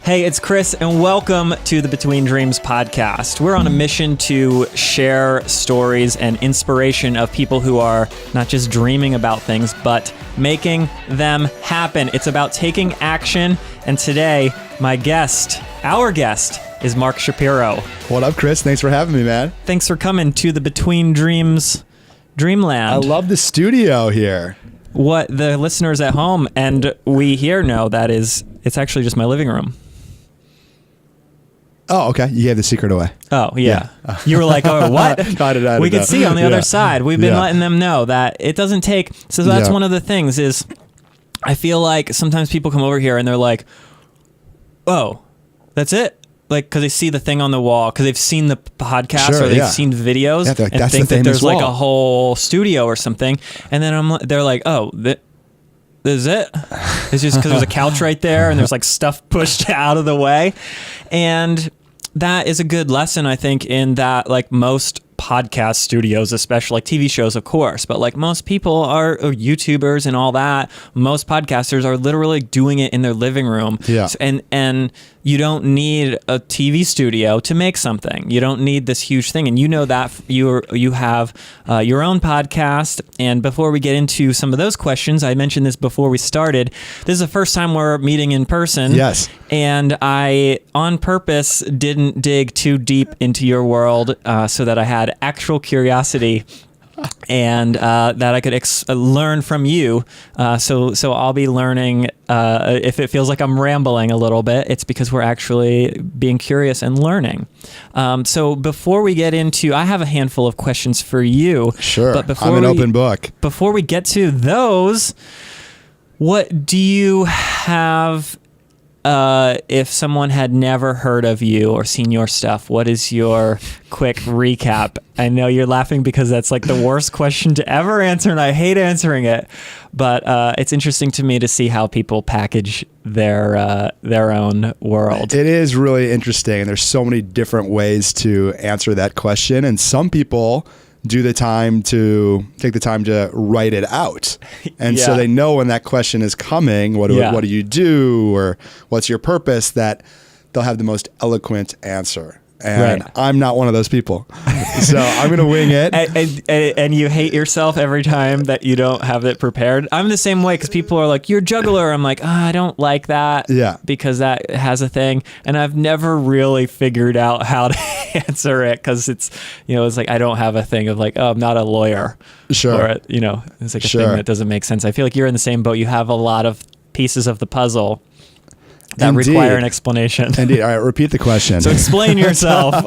Hey, it's Chris, and welcome to the Between Dreams podcast. We're on a mission to share stories and inspiration of people who are not just dreaming about things, but making them happen. It's about taking action, and today, our guest, is Mark Shapiro. What up, Chris? Thanks for having me, man. Thanks for coming to the Between Dreams Dreamland. I love the studio here. What the listeners at home and we here know that it's actually just my living room. Oh, okay. You gave the secret away. Oh, yeah. You were like, oh, what? We could see on the other side. We've been letting them know that it doesn't take... So that's one of the things is I feel like sometimes people come over here and they're like, oh, that's it? Like, because they see the thing on the wall, because they've seen the podcast or they've seen videos and think that there's like a whole studio or something. And then they're like, oh, this is it? It's just because there's a couch right there and there's like stuff pushed out of the way. And that is a good lesson, I think, in that like most podcast studios, especially like TV shows, of course, but like most people are YouTubers and all that. Most podcasters are literally doing it in their living room. Yeah. And you don't need a TV studio to make something. You don't need this huge thing. And you know that you have your own podcast. And before we get into some of those questions, I mentioned this before we started. This is the first time we're meeting in person. Yes. And I, on purpose, didn't dig too deep into your world so that I had actual curiosity and that I could learn from you. So I'll be learning. If it feels like I'm rambling a little bit, it's because we're actually being curious and learning. So before we get into, I have a handful of questions for you. Sure. But I'm an open book. Before we get to those, what do you have? If someone had never heard of you or seen your stuff, what is your quick recap? I know you're laughing because that's like the worst question to ever answer, and I hate answering it. But it's interesting to me to see how people package their own world. It is really interesting, and there's so many different ways to answer that question. And some people take the time to write it out. And so they know when that question is coming, what do you do, or what's your purpose, that they'll have the most eloquent answer. And I'm not one of those people. So I'm going to wing it. And you hate yourself every time that you don't have it prepared. I'm the same way, because people are like, you're a juggler. I'm like, I don't like that because that has a thing. And I've never really figured out how to answer it, because it's like I don't have a thing of like, oh, I'm not a lawyer. Sure. Or, it's like a thing that doesn't make sense. I feel like you're in the same boat. You have a lot of pieces of the puzzle that require an explanation. Indeed. All right, repeat the question. So explain yourself.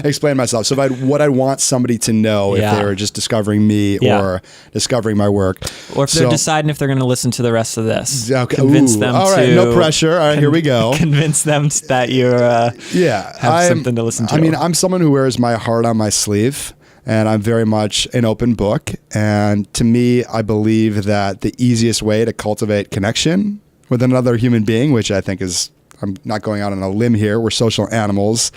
Explain myself. So what I want somebody to know if they were just discovering me or discovering my work. Or if they're deciding if they're going to listen to the rest of this. Okay. Convince them all right, no pressure. All right, here we go. Convince them that you have something to listen to. I mean, I'm someone who wears my heart on my sleeve. And I'm very much an open book. And to me, I believe that the easiest way to cultivate connection with another human being, which I think is, I'm not going out on a limb here, we're social animals.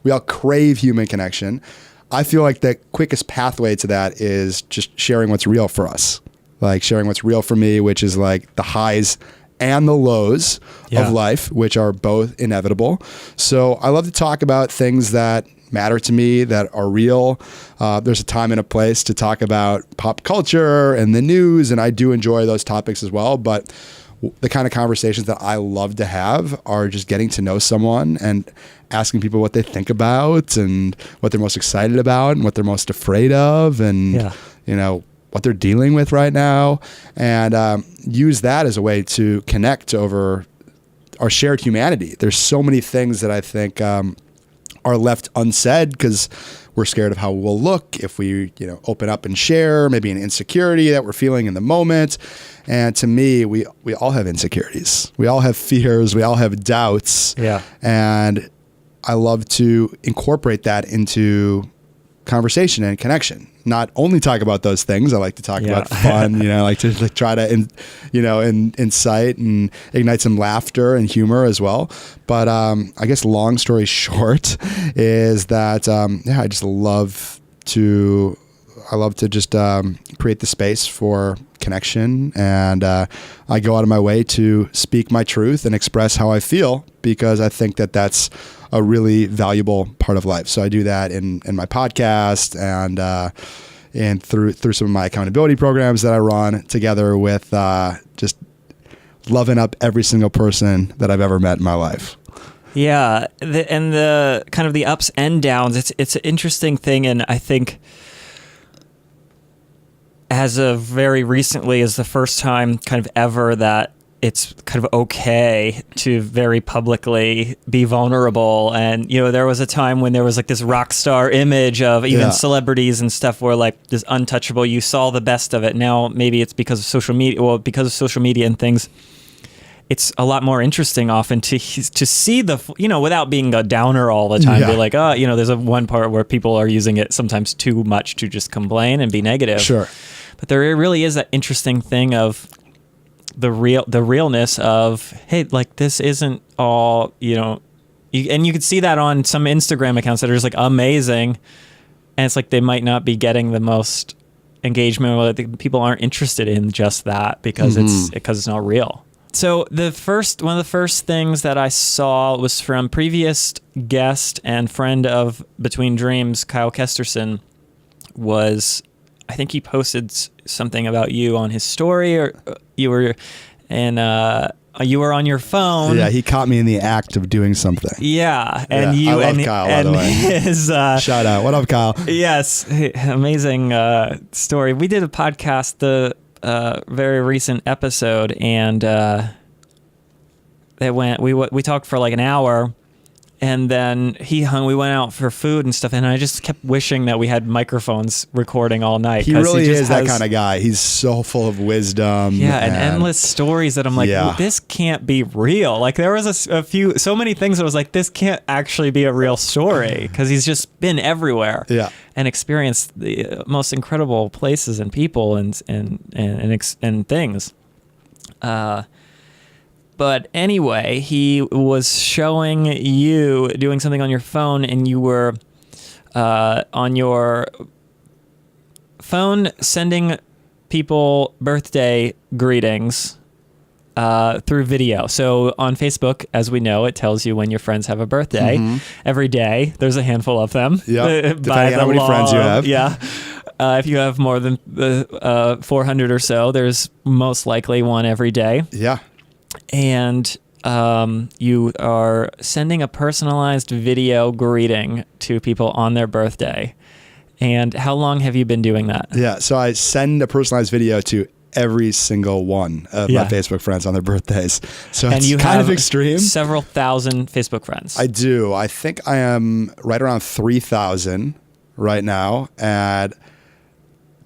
We all crave human connection. I feel like the quickest pathway to that is just sharing what's real for us. Like sharing what's real for me, which is like the highs and the lows of life, which are both inevitable. So I love to talk about things that matter to me, that are real. There's a time and a place to talk about pop culture and the news, and I do enjoy those topics as well. But the kind of conversations that I love to have are just getting to know someone and asking people what they think about and what they're most excited about and what they're most afraid of and, what they're dealing with right now, and use that as a way to connect over our shared humanity. There's so many things that I think are left unsaid because we're scared of how we'll look if we, open up and share, maybe an insecurity that we're feeling in the moment. And to me, we all have insecurities. We all have fears. We all have doubts. Yeah. And I love to incorporate that into conversation and connection. Not only talk about those things. I like to talk about fun, I like to try to, incite and ignite some laughter and humor as well. But I guess long story short is that, I just love to I love to just create the space for connection, and I go out of my way to speak my truth and express how I feel, because I think that that's a really valuable part of life. So I do that in my podcast and through some of my accountability programs that I run, together with just loving up every single person that I've ever met in my life. Yeah, and the kind of the ups and downs, it's an interesting thing, and I think as of very recently is the first time kind of ever that it's kind of okay to very publicly be vulnerable. And, you know, there was a time when there was like this rock star image of even celebrities and stuff where like this untouchable, you saw the best of it. Now, maybe it's because of social media, because of social media and things, it's a lot more interesting often to see the, you know, without being a downer all the time, be like, oh, you know, there's one part where people are using it sometimes too much to just complain and be negative. Sure. But there really is that interesting thing of the realness of, hey, like this isn't all, you know, and you can see that on some Instagram accounts that are just like amazing, and it's like they might not be getting the most engagement, or people aren't interested in just that because it's not real. So one of the first things that I saw was from previous guest and friend of Between Dreams, Kyle Kesterson, was, I think he posted something about you on his story, or you were on your phone. Yeah, he caught me in the act of doing something. Yeah, and I love Kyle, by the way. His, shout out, what up, Kyle? Yes, amazing story. We did a podcast, the very recent episode, and we talked for like an hour. And then we went out for food and stuff, and I just kept wishing that we had microphones recording all night. He really is that kind of guy. He's so full of wisdom. Yeah, and endless stories that I'm like, this can't be real. Like there was so many things that I was like, this can't actually be a real story, because he's just been everywhere. Yeah. And experienced the most incredible places and people and things. But anyway, he was showing you doing something on your phone, and you were on your phone sending people birthday greetings through video. So on Facebook, as we know, it tells you when your friends have a birthday. Every day, there's a handful of them. Yeah, depending on how many friends you have. Yeah. If you have more than 400 or so, there's most likely one every day. Yeah. And you are sending a personalized video greeting to people on their birthday. And how long have you been doing that? Yeah, so I send a personalized video to every single one of my Facebook friends on their birthdays. So it's kind of extreme. Several thousand Facebook friends. I do. I think I am right around 3,000 right now. And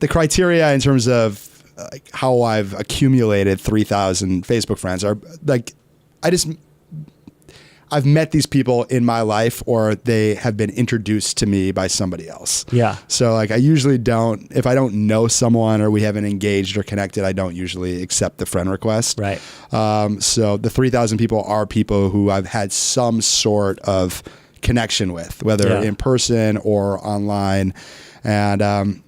the criteria in terms of how I've accumulated 3,000 Facebook friends are like, I've met these people in my life, or they have been introduced to me by somebody else. Yeah. So like I usually don't, if I don't know someone or we haven't engaged or connected, I don't usually accept the friend request. Right. So the 3,000 people are people who I've had some sort of connection with, whether in person or online. And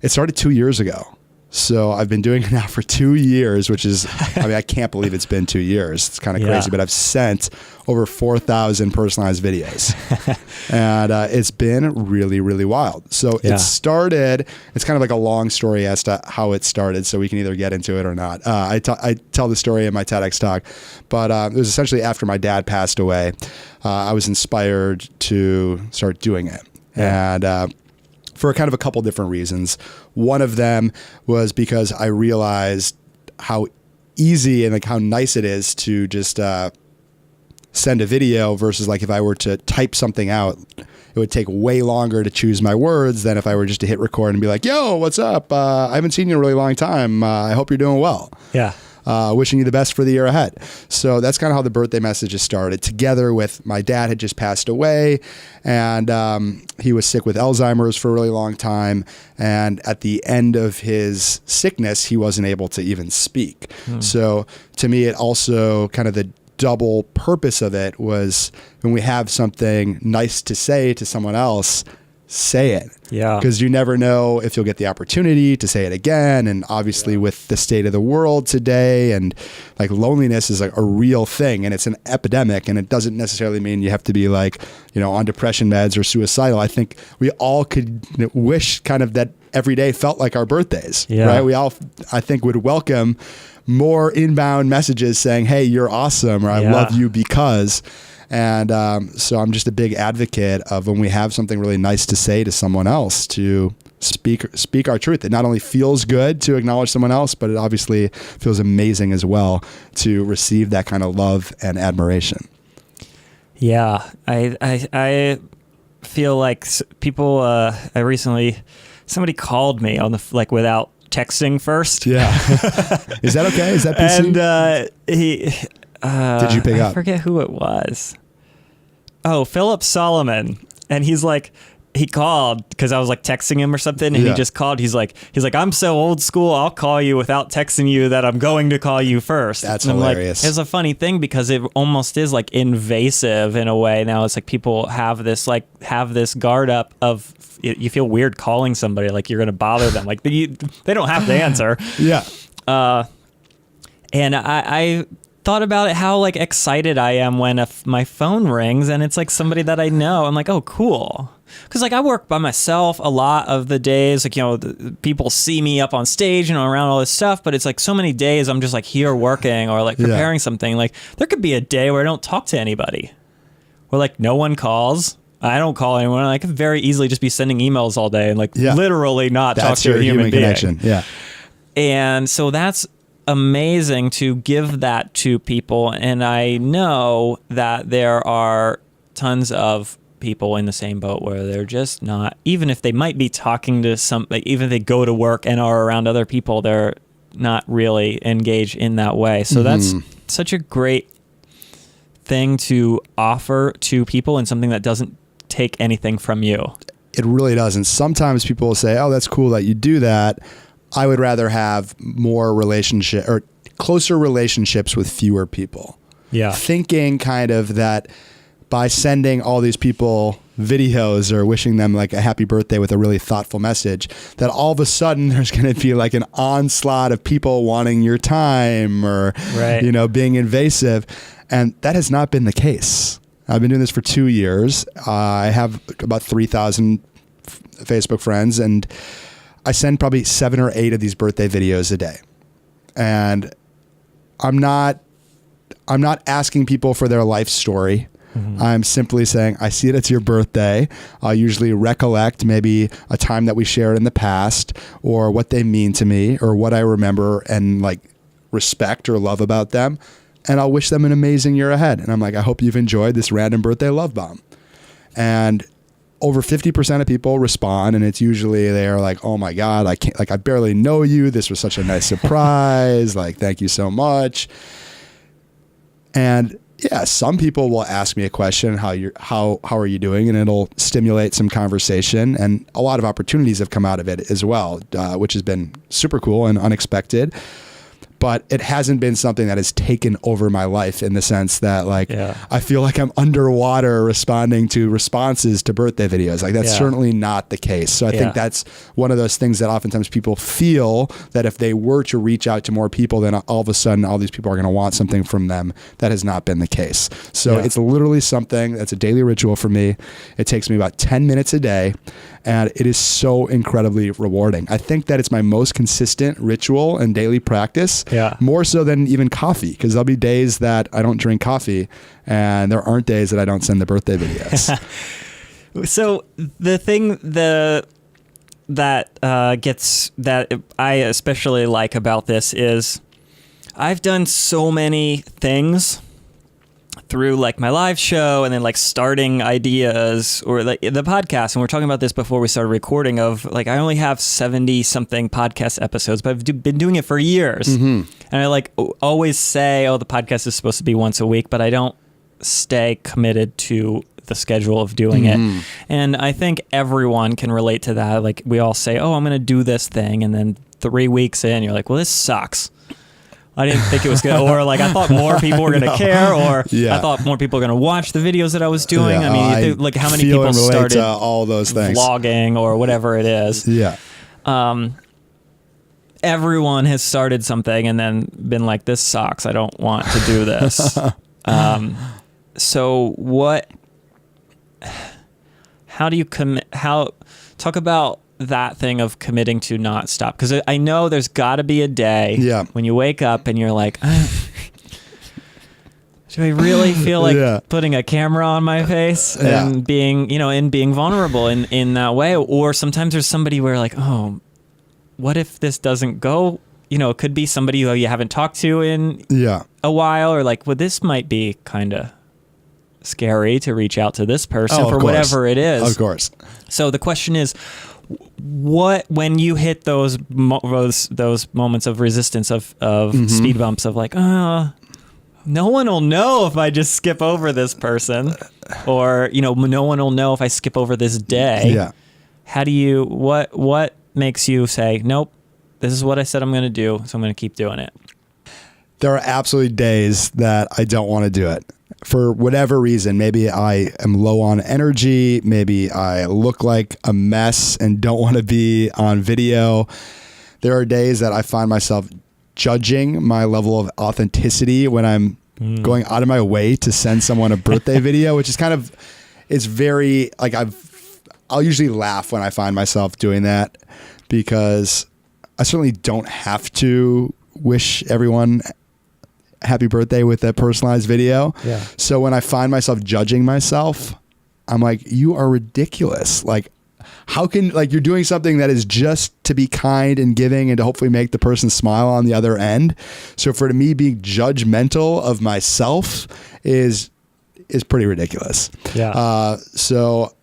it started 2 years ago. So I've been doing it now for 2 years, which is, I mean, I can't believe it's been 2 years. It's kind of crazy, but I've sent over 4,000 personalized videos, and it's been really, really wild. So it started, it's kind of like a long story as to how it started, so we can either get into it or not. I tell the story in my TEDx talk, but it was essentially after my dad passed away, I was inspired to start doing it. And for kind of a couple different reasons. One of them was because I realized how easy and like how nice it is to just send a video versus like if I were to type something out, it would take way longer to choose my words than if I were just to hit record and be like, yo, what's up? I haven't seen you in a really long time. I hope you're doing well. Yeah. Wishing you the best for the year ahead. So that's kind of how the birthday messages started, together with my dad had just passed away, and he was sick with Alzheimer's for a really long time. And at the end of his sickness, he wasn't able to even speak. So to me, it also kind of the double purpose of it was when we have something nice to say to someone else, say it. Yeah. Because you never know if you'll get the opportunity to say it again. And obviously with the state of the world today, and like loneliness is like a real thing, and it's an epidemic, and it doesn't necessarily mean you have to be like, on depression meds or suicidal. I think we all could wish kind of that every day felt like our birthdays, right? We all, I think, would welcome more inbound messages saying, hey, you're awesome, or I love you because. And so I'm just a big advocate of when we have something really nice to say to someone else, to speak our truth. It not only feels good to acknowledge someone else, but it obviously feels amazing as well to receive that kind of love and admiration. Yeah, I feel like people. I recently, somebody called me on the without texting first. Yeah, is that okay? Is that PC? And he. Did you pick up? I forget who it was. Oh, Philip Solomon. And he's like, he called because I was like texting him or something, and he just called. He's like, I'm so old school. I'll call you without texting you that I'm going to call you first. That's and hilarious. It's a funny thing because it almost is like invasive in a way. Now it's like people have this guard up of, you feel weird calling somebody, like you're going to bother them. Like they don't have to answer. Yeah. And I thought about it, how like excited I am when my phone rings and it's like somebody that I know. I'm like, oh, cool. Because like I work by myself a lot of the days, like, people see me up on stage and around all this stuff, but it's like so many days I'm just like here working or like preparing something. Like there could be a day where I don't talk to anybody, where like no one calls. I don't call anyone. I could very easily just be sending emails all day and like literally not talk to a human being. Connection. Yeah. And so that's amazing to give that to people. And I know that there are tons of people in the same boat where they're just not, even if they might be talking to even if they go to work and are around other people, they're not really engaged in that way. So that's such a great thing to offer to people, and something that doesn't take anything from you. It really doesn't. Sometimes people will say, oh, that's cool that you do that. I would rather have more closer relationships with fewer people. Yeah. Thinking kind of that by sending all these people videos or wishing them like a happy birthday with a really thoughtful message, that all of a sudden there's going to be like an onslaught of people wanting your time or, being invasive. And that has not been the case. I've been doing this for 2 years. I have about 3,000 Facebook friends, and I send probably 7 or 8 of these birthday videos a day. And I'm not asking people for their life story. I'm simply saying, I see it's your birthday. I'll usually recollect maybe a time that we shared in the past, or what they mean to me, or what I remember and like respect or love about them. And I'll wish them an amazing year ahead. And I'm like, I hope you've enjoyed this random birthday love bomb. And over 50% of people respond, and it's usually they're like, oh my God, I barely know you. This was such a nice surprise. Like, thank you so much. And yeah, some people will ask me a question, how are you doing? And it'll stimulate some conversation, and a lot of opportunities have come out of it as well, which has been super cool and unexpected. But it hasn't been something that has taken over my life, in the sense that I feel like I'm underwater responding to responses to birthday videos. Like that's certainly not the case. So I think that's one of those things that oftentimes people feel that if they were to reach out to more people, then all of a sudden all these people are going to want something from them. That has not been the case. So it's literally something that's a daily ritual for me. It takes me about 10 minutes a day, and it is so incredibly rewarding. I think that it's my most consistent ritual and daily practice. Yeah. More so than even coffee, because there'll be days that I don't drink coffee, and there aren't days that I don't send the birthday videos. So the thing that I especially like about this is I've done so many things through like my live show, and then like starting ideas, or like the podcast. And we're talking about this before we started recording, of like, I only have 70 something podcast episodes, but I've been doing it for years. And I like always say, oh, the podcast is supposed to be once a week, but I don't stay committed to the schedule of doing it. And I think everyone can relate to that. Like we all say, oh, I'm going to do this thing. And then 3 weeks in, you're like, well, this sucks. I didn't think it was good, or like I thought more people were going to care, or I thought more people were going to watch the videos that I was doing. I mean, like how many people started all those things, vlogging or whatever it is. Yeah. Everyone has started something and then been like, this sucks. I don't want to do this. So how do you talk about that thing of committing to not stop? Because I know there's got to be a day when you wake up and you're like, do I really feel like putting a camera on my face and being, and being vulnerable in that way? Or sometimes there's somebody where like, oh, what if this doesn't go? It could be somebody who you haven't talked to in a while, or like, well, this might be kind of scary to reach out to this person for whatever it is. Of course. So the question is, when you hit those moments of resistance of speed bumps of like, no one will know if I just skip over this person, or no one will know if I skip over this day. Yeah. How do you what makes you say, nope, this is what I said I'm going to do, so I'm going to keep doing it? There are absolutely days that I don't want to do it. For whatever reason, maybe I am low on energy. Maybe I look like a mess and don't want to be on video. There are days that I find myself judging my level of authenticity when I'm going out of my way to send someone a birthday video, which is it's very like I'll usually laugh when I find myself doing that, because I certainly don't have to wish everyone happy birthday with a personalized video. Yeah. So when I find myself judging myself, I'm like, you are ridiculous. Like, how can, like, you're doing something that is just to be kind and giving and to hopefully make the person smile on the other end. So for me, being judgmental of myself is pretty ridiculous. Yeah. So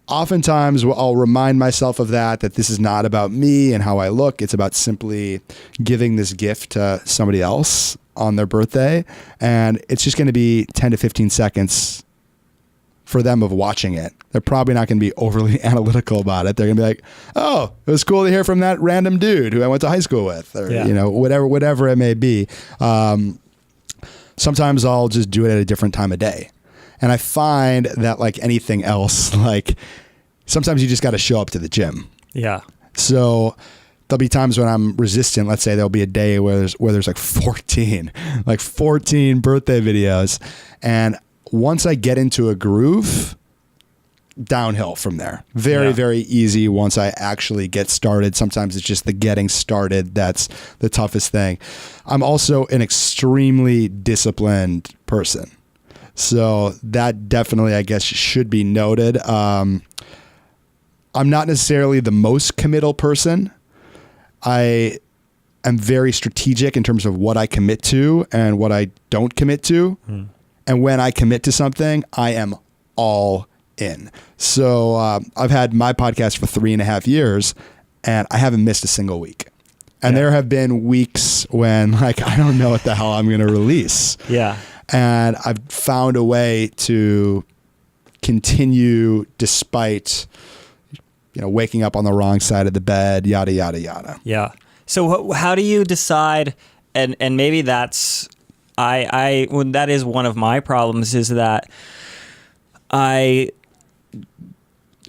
oftentimes I'll remind myself of that this is not about me and how I look. It's about simply giving this gift to somebody else on their birthday. And it's just going to be 10 to 15 seconds for them of watching it. They're probably not going to be overly analytical about it. They're going to be like, oh, it was cool to hear from that random dude who I went to high school with, or, whatever it may be. Sometimes I'll just do it at a different time of day. And I find that, like anything else, like sometimes you just got to show up to the gym. Yeah. So there'll be times when I'm resistant. Let's say there'll be a day where there's like 14 birthday videos. And once I get into a groove, downhill from there. Very, very easy once I actually get started. Sometimes it's just the getting started that's the toughest thing. I'm also an extremely disciplined person. So that definitely, I guess, should be noted. I'm not necessarily the most committal person. I am very strategic in terms of what I commit to and what I don't commit to. And when I commit to something, I am all in. So I've had my podcast for 3.5 years, and I haven't missed a single week. And there have been weeks when, like, I don't know what the hell I'm going to release. Yeah. And I've found a way to continue despite, waking up on the wrong side of the bed, yada, yada, yada. Yeah. So how do you decide, and maybe that's, that is one of my problems, is that I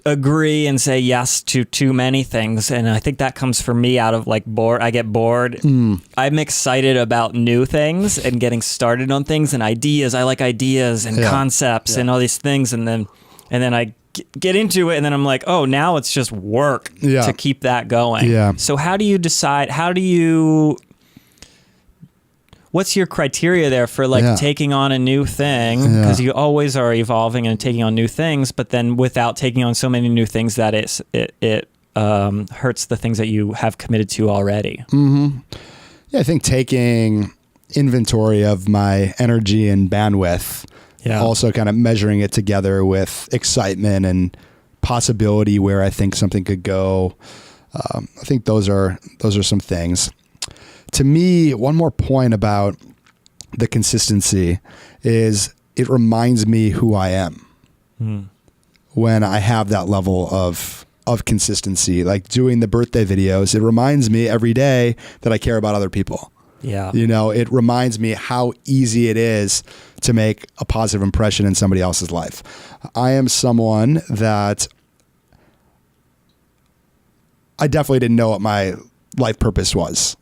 agree and say yes to too many things, and I think that comes for me out of like bored. I get bored. I'm excited about new things and getting started on things and ideas. I like ideas and concepts and all these things, and then I get into it, and then I'm like, oh, now it's just work to keep that going. Yeah. So how do you decide? What's your criteria there for taking on a new thing? Because you always are evolving and taking on new things, but then without taking on so many new things that it hurts the things that you have committed to already. Mm-hmm. Yeah, I think taking inventory of my energy and bandwidth, also kind of measuring it together with excitement and possibility where I think something could go. I think those are some things. To me, one more point about the consistency is it reminds me who I am when I have that level of consistency. Like doing the birthday videos, it reminds me every day that I care about other people. Yeah. It reminds me how easy it is to make a positive impression in somebody else's life. I am someone that I definitely didn't know what my life purpose was.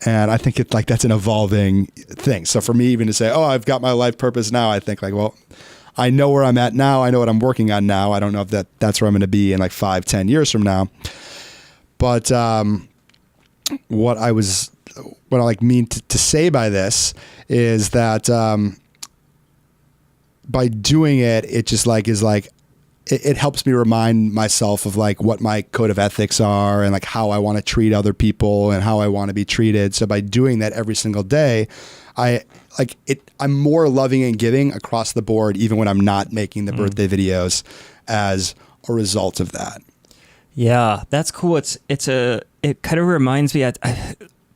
And I think that's an evolving thing. So for me even to say, oh, I've got my life purpose now, I think well, I know where I'm at now. I know what I'm working on now. I don't know if that's where I'm going to be in 5-10 years from now. But what I mean to say by this is that by doing it, it just it helps me remind myself of what my code of ethics are and how I want to treat other people and how I want to be treated. So by doing that every single day, I'm more loving and giving across the board, even when I'm not making the birthday videos, as a result of that. Yeah, that's cool. It kind of reminds me,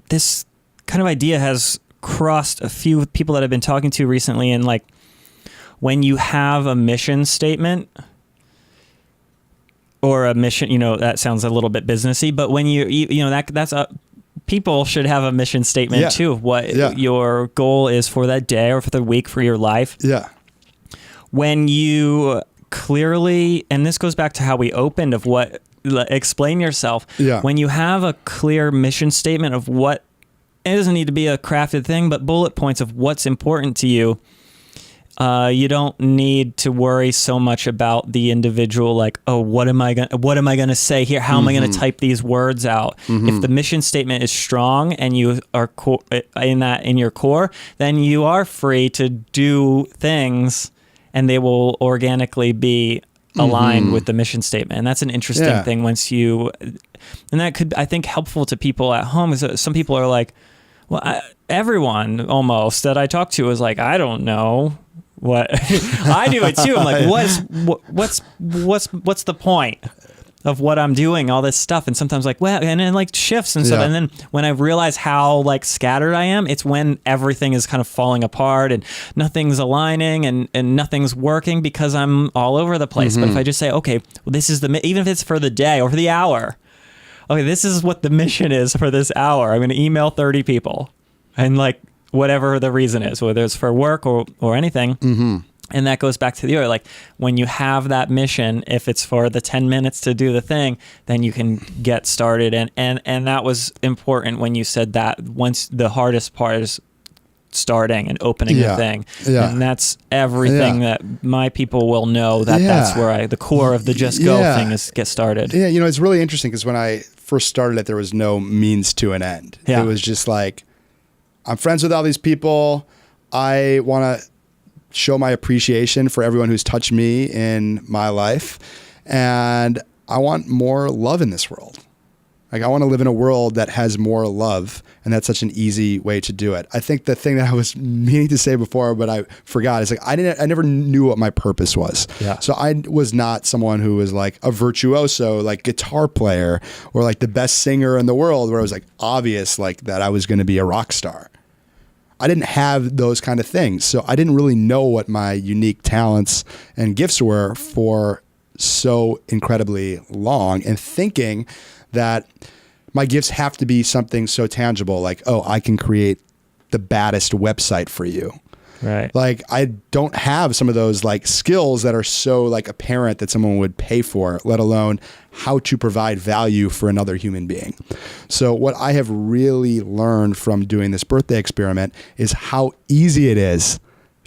this kind of idea has crossed a few people that I've been talking to recently. And when you have a mission statement or a mission, that sounds a little bit businessy, but when that's people should have a mission statement too, of what your goal is for that day or for the week, for your life. Yeah. When you clearly, and this goes back to how we opened of explain yourself. Yeah. When you have a clear mission statement of what, it doesn't need to be a crafted thing, but bullet points of what's important to you, you don't need to worry so much about the individual, what am I going to say here? How am I going to type these words out? If the mission statement is strong and you are in your core, then you are free to do things and they will organically be aligned with the mission statement. And that's an interesting thing and that could, I think, helpful to people at home. Is some people are everyone almost that I talk to is I don't know what I do it too. I'm what's the point of what I'm doing, all this stuff? And sometimes and then shifts and stuff. And then when I realize how scattered I am, it's when everything is kind of falling apart and nothing's aligning and nothing's working because I'm all over the place. But if I just say, okay, well, this is even if it's for the day or for the hour, okay, this is what the mission is for this hour. I'm going to email 30 people and whatever the reason is, whether it's for work or anything. And that goes back to the other, when you have that mission, if it's for the 10 minutes to do the thing, then you can get started. And that was important when you said that once the hardest part is starting and opening the thing. Yeah. And that's everything that my people will know that's where the core of the Just Go thing is get started. Yeah. It's really interesting because when I first started it, there was no means to an end. Yeah. It was just I'm friends with all these people. I want to show my appreciation for everyone who's touched me in my life. And I want more love in this world. I want to live in a world that has more love. And that's such an easy way to do it. I think the thing that I was meaning to say before, but I forgot, is I never knew what my purpose was. Yeah. So I was not someone who was a virtuoso, guitar player or the best singer in the world, where it was obvious that I was going to be a rock star. I didn't have those kind of things. So I didn't really know what my unique talents and gifts were for so incredibly long, and thinking that my gifts have to be something so tangible, I can create the baddest website for you. Right. I don't have some of those skills that are so apparent that someone would pay for, let alone how to provide value for another human being. So what I have really learned from doing this birthday experiment is how easy it is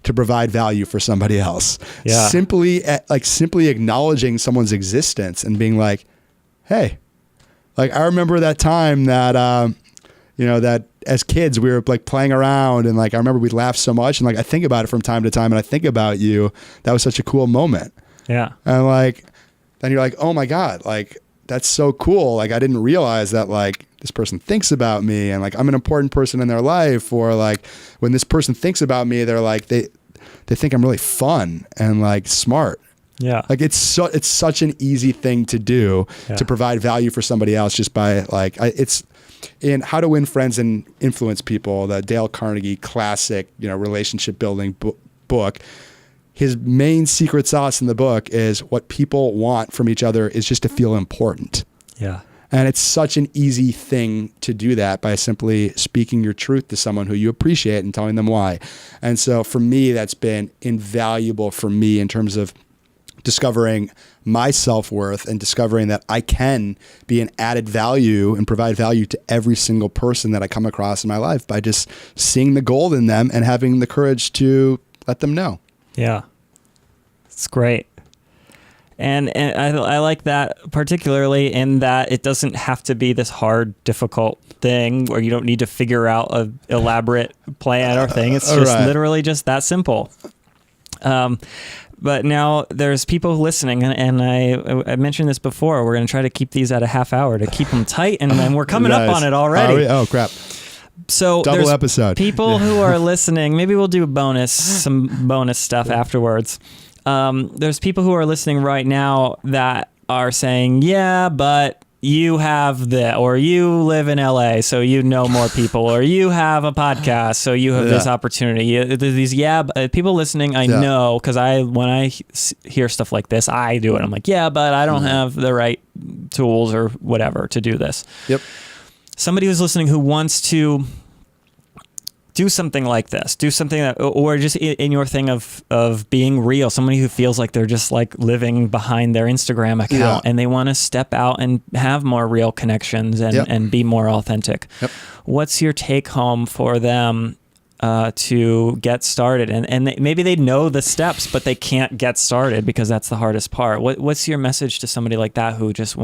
to provide value for somebody else. Yeah. Simply acknowledging someone's existence and being hey, I remember that time that that as kids we were playing around, and I remember we'd laugh so much, and I think about it from time to time, and I think about you. That was such a cool moment. Yeah. And then you're oh my God, that's so cool. I didn't realize that this person thinks about me, and I'm an important person in their life, or when this person thinks about me, they're they think I'm really fun and smart. Yeah. It's such an easy thing to do to provide value for somebody else, just by it's in How to Win Friends and Influence People, the Dale Carnegie classic, relationship building book. His main secret sauce in the book is what people want from each other is just to feel important. Yeah. And it's such an easy thing to do that by simply speaking your truth to someone who you appreciate and telling them why. And so for me, that's been invaluable for me in terms of discovering my self-worth and discovering that I can be an added value and provide value to every single person that I come across in my life by just seeing the gold in them and having the courage to let them know. Yeah. It's great. And I like that particularly in that it doesn't have to be this hard, difficult thing where you don't need to figure out an elaborate plan or thing. It's just literally just that simple. But now there's people listening, and I mentioned this before. We're going to try to keep these at a half hour to keep them tight, and we're coming up on it already. Oh, crap. So double episode. People who are listening, maybe we'll do some bonus stuff afterwards. There's people who are listening right now that are saying, yeah, but you have or you live in LA, so you know more people, or you have a podcast, so you have this opportunity. These people listening, I know, because when I hear stuff like this, I do it. I'm like, yeah, but I don't have the right tools or whatever to do this. Yep. Somebody who's listening who wants to do something like this, do something that, or just in your thing of being real, somebody who feels like they're just like living behind their Instagram account and they want to step out and have more real connections and be more authentic. Yep. What's your take home for them to get started? And maybe they know the steps, but they can't get started because that's the hardest part. What's your message to somebody like that who just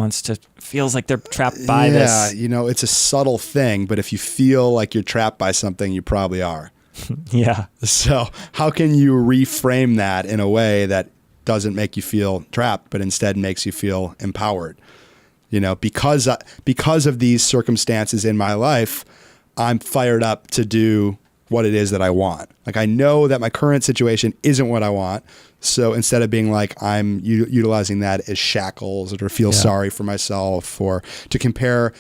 feels like they're trapped by this? Yeah, it's a subtle thing, but if you feel like you're trapped by something, you probably are. Yeah. So how can you reframe that in a way that doesn't make you feel trapped, but instead makes you feel empowered? Because of these circumstances in my life, I'm fired up to do what it is that I want. Like, I know that my current situation isn't what I want. So instead of being like, I'm utilizing that as shackles or to feel sorry for myself or to compare,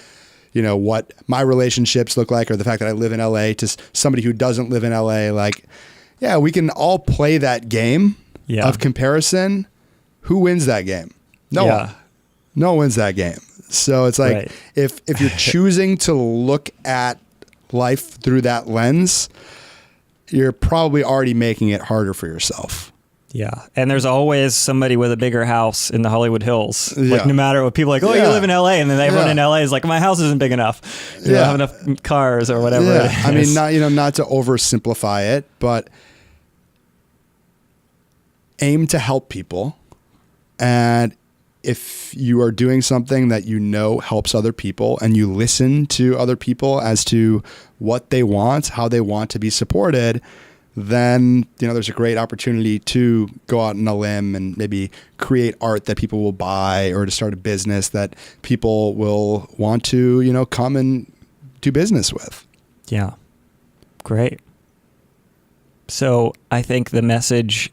what my relationships look like or the fact that I live in LA to somebody who doesn't live in LA, like, yeah, we can all play that game of comparison. Who wins that game? No one. No one wins that game. So it's like, if you're choosing to look at life through that lens, you're probably already making it harder for yourself. Yeah. And there's always somebody with a bigger house in the Hollywood Hills. Like, no matter what, people are like, you live in LA. And then everyone in LA is like, my house isn't big enough. You don't have enough cars or whatever it is. I mean, not to oversimplify it, but aim to help people. And if you are doing something that helps other people and you listen to other people as to what they want, how they want to be supported, then, there's a great opportunity to go out on a limb and maybe create art that people will buy or to start a business that people will want to, come and do business with. Yeah. Great. So I think the message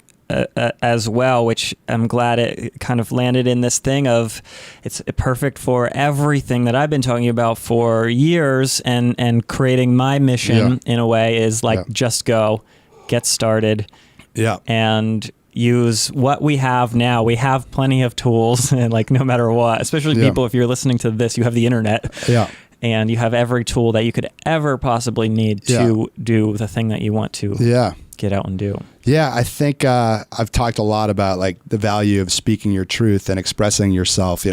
as well, which I'm glad it kind of landed in this thing of it's perfect for everything that I've been talking about for years and creating my mission in a way is like, just go, get started, and use what we have now. We have plenty of tools and like no matter what, especially people, if you're listening to this, you have the internet and you have every tool that you could ever possibly need to do the thing that you want to get out and do. Yeah, I think I've talked a lot about like the value of speaking your truth and expressing yourself,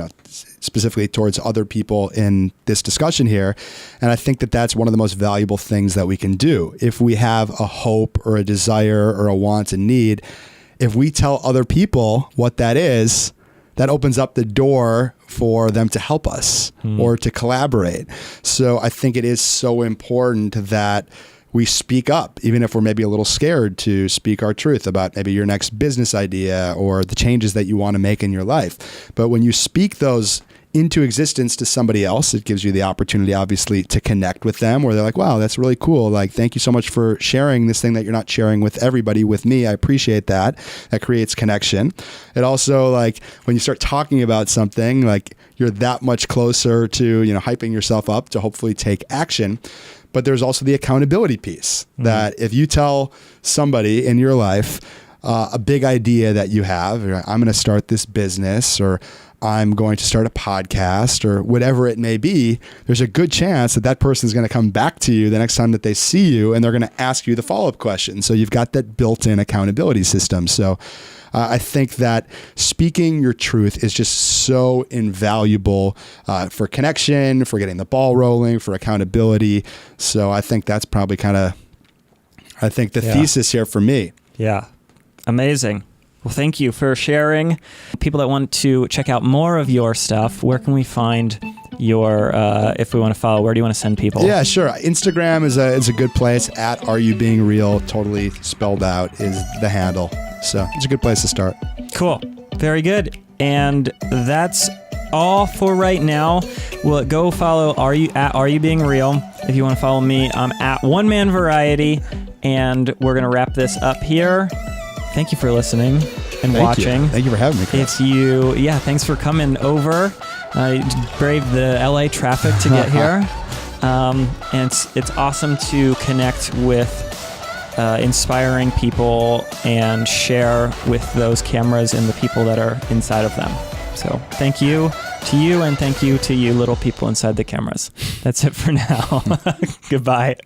specifically towards other people in this discussion here. And I think that that's one of the most valuable things that we can do. If we have a hope or a desire or a want and need, if we tell other people what that is, that opens up the door for them to help us or to collaborate. So I think it is so important that we speak up, even if we're maybe a little scared to speak our truth about maybe your next business idea or the changes that you want to make in your life. But when you speak those into existence to somebody else, it gives you the opportunity, obviously, to connect with them where they're like, wow, that's really cool. Like, thank you so much for sharing this thing that you're not sharing with everybody, with me. I appreciate that. That creates connection. It also, like, when you start talking about something, like, you're that much closer to, hyping yourself up to hopefully take action. But there's also the accountability piece that if you tell somebody in your life a big idea that you have, or I'm going to start this business, or I'm going to start a podcast or whatever it may be, there's a good chance that that person is going to come back to you the next time that they see you, and they're going to ask you the follow-up question. So you've got that built-in accountability system. So I think that speaking your truth is just so invaluable for connection, for getting the ball rolling, for accountability. So I think that's probably the thesis here for me. Yeah. Amazing. Well, thank you for sharing. People that want to check out more of your stuff, where can we find your, if we want to follow, where do you want to send people? Yeah, sure. Instagram is a good place. @AreYouBeingReal, totally spelled out, is the handle. So it's a good place to start. Cool. Very good. And that's all for right now. Well, go follow Are You Being Real. If you want to follow me, I'm at One Man Variety, and we're going to wrap this up here. Thank you for listening and watching. Thank you for having me, Chris. Thanks for coming over. Braved the LA traffic to get here. And it's awesome to connect with inspiring people and share with those cameras and the people that are inside of them. So thank you to you, and thank you to you little people inside the cameras. That's it for now. Goodbye.